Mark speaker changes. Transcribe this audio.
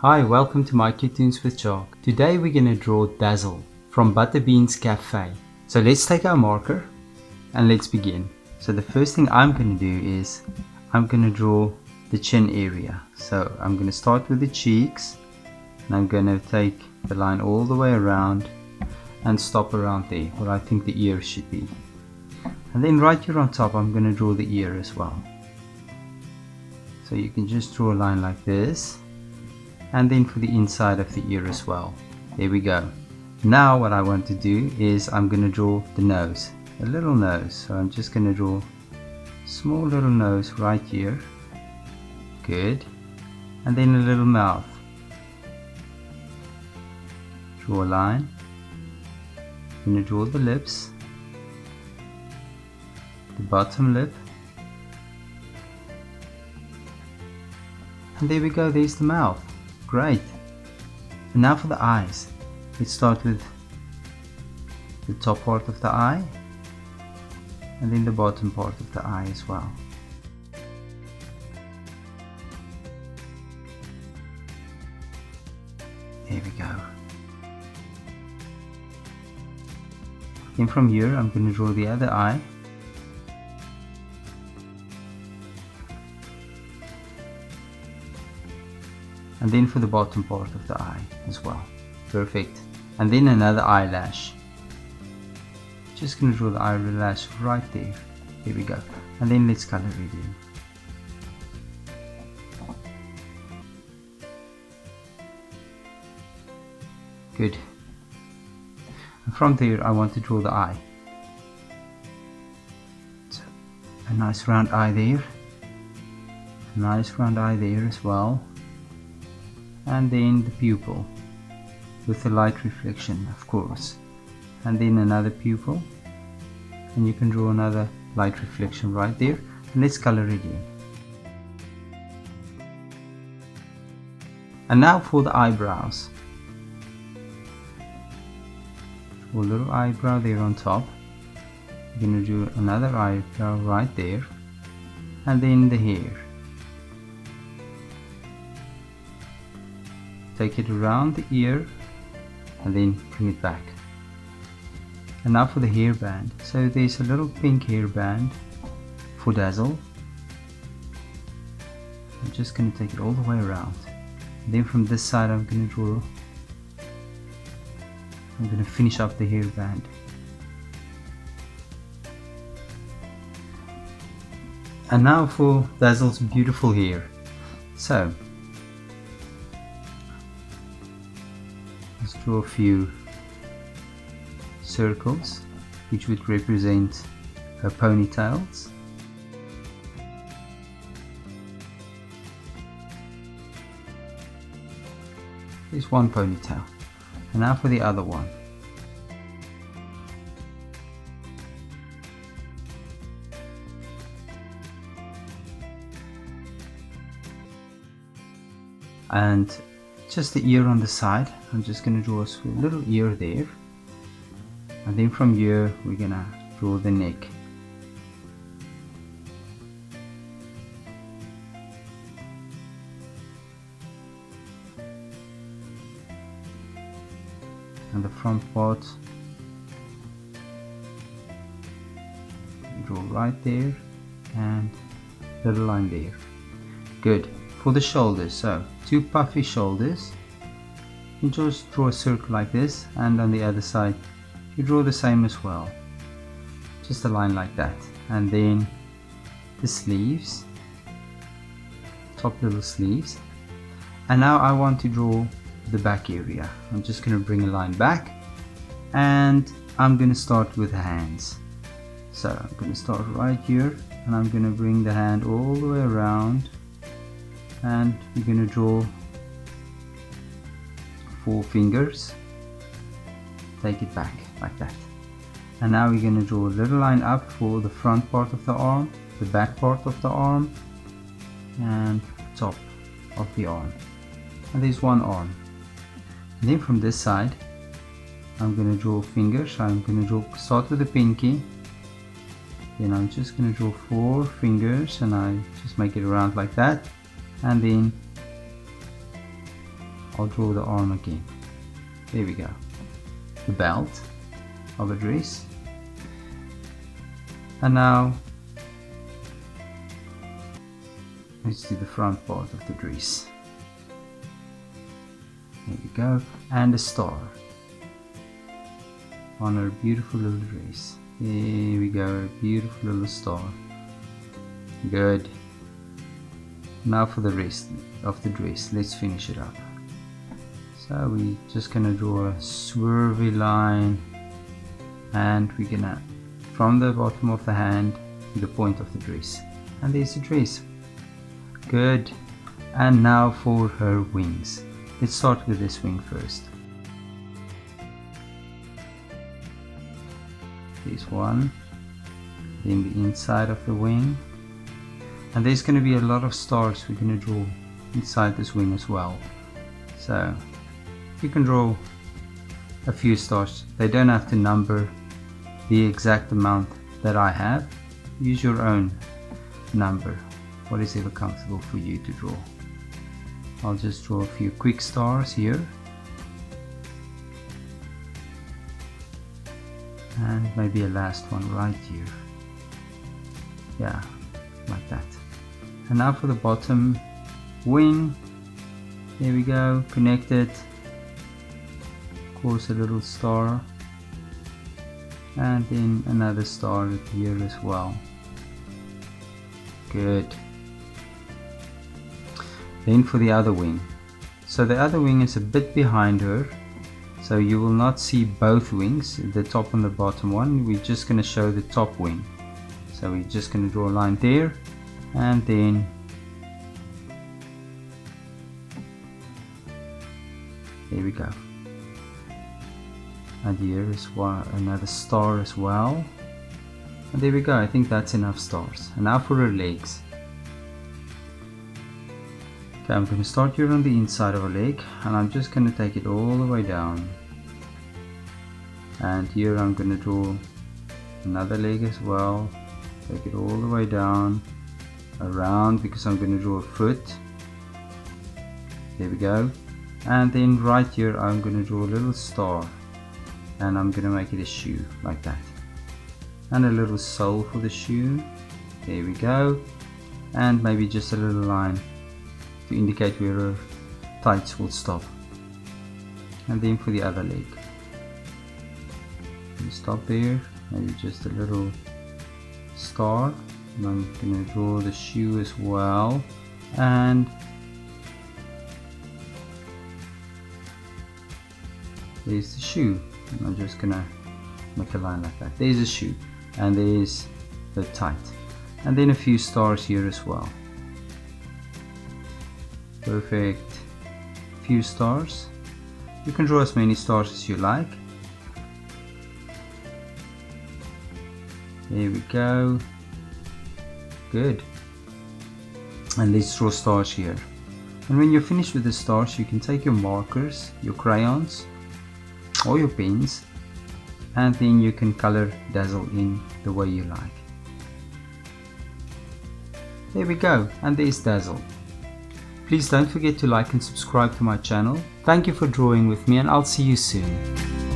Speaker 1: Hi, welcome to my Toons with Chalk. Today we're going to draw Dazzle from Butterbean's Cafe. So let's take our marker and let's begin. So the first thing I'm going to do is I'm going to draw the chin area. So I'm going to start with the cheeks and I'm going to take the line all the way around and stop around there where I think the ear should be. And then right here on top I'm going to draw the ear as well. So you can just draw a line like this. And then for the inside of the ear as well. There we go. Now what I want to do is I'm going to draw the nose, a little nose. So I'm just going to draw a small little nose right here. Good. And then a little mouth. Draw a line. I'm going to draw the lips, the bottom lip. And there we go, there's the mouth. Great. And now for the eyes. Let's start with the top part of the eye and then the bottom part of the eye as well. There we go. Then from here I'm going to draw the other eye. And then for the bottom part of the eye as well. Perfect. And then another eyelash. Just going to draw the eyelash right there. There we go. And then let's color it in. Good. And from there I want to draw the eye. So a nice round eye there. A nice round eye there as well. And then the pupil with the light reflection, of course, and then another pupil, and you can draw another light reflection right there, and let's color it in. And now for the eyebrows. Draw a little eyebrow there on top. You're going to do another eyebrow right there, and then the hair. Take it around the ear and then bring it back. And now for the hairband. So there's a little pink hairband for Dazzle. I'm just going to take it all the way around. And then from this side I'm going to finish up the hairband. And now for Dazzle's beautiful hair. So let's draw a few circles which would represent her ponytails. There's one ponytail. And now for the other one. And just the ear on the side. I'm just going to draw a little ear there, and then from here we're going to draw the neck. And the front part, draw right there and little line there. Good. For the shoulders, so two puffy shoulders. You just draw a circle like this, and on the other side you draw the same as well, just a line like that. And then the sleeves, top little sleeves. And now I want to draw the back area. I'm just going to bring a line back, and I'm going to start with the hands. So I'm going to start right here, and I'm going to bring the hand all the way around, and we're going to draw 4 fingers. Take it back like that. And now we're going to draw a little line up for the front part of the arm, the back part of the arm, and top of the arm. And there's one arm. And then from this side I'm going to draw fingers. I'm going to start with the pinky, then I'm just going to draw 4 fingers, and I just make it around like that, and then I'll draw the arm again. There we go. The belt of a dress. And now let's do the front part of the dress. There we go. And a star on her beautiful little dress. There we go, a beautiful little star. Good. Now for the rest of the dress, let's finish it up. So we're just gonna draw a swervy line, and we're gonna, from the bottom of the hand to the point of the dress. And there's the dress. Good. And now for her wings. Let's start with this wing first. There's one, then the inside of the wing, and there's going to be a lot of stars we're going to draw inside this wing as well. So you can draw a few stars. They don't have to number the exact amount that I have. Use your own number, what is ever comfortable for you to draw. I'll just draw a few quick stars here. And maybe a last one right here. Yeah, like that. And now for the bottom wing. There we go, connected. Of course, a little star. And then another star here as well. Good. Then for the other wing. So the other wing is a bit behind her, so you will not see both wings, the top and the bottom one. We're just going to show the top wing. So we're just going to draw a line there, and then there we go. And here is one, another star as well. And there we go. I think that's enough stars. And now for her legs. Okay, I'm going to start here on the inside of her leg, and I'm just going to take it all the way down. And here I'm going to draw another leg as well. Take it all the way down, around, because I'm going to draw a foot. There we go. And then right here I'm going to draw a little star, and I'm going to make it a shoe like that. And a little sole for the shoe. There we go. And maybe just a little line to indicate where her tights will stop. And then for the other leg, you stop there, maybe just a little star. And I'm going to draw the shoe as well, and there's the shoe. And I'm just going to make a line like that. There's a shoe, and there's the tight, and then a few stars here as well. Perfect. Few stars. You can draw as many stars as you like. There we go. Good. And let's draw stars here. And when you're finished with the stars, you can take your markers, your crayons, or your pens, and then you can color Dazzle in the way you like. There we go. And there's Dazzle. Please don't forget to like and subscribe to my channel. Thank you for drawing with me, and I'll see you soon.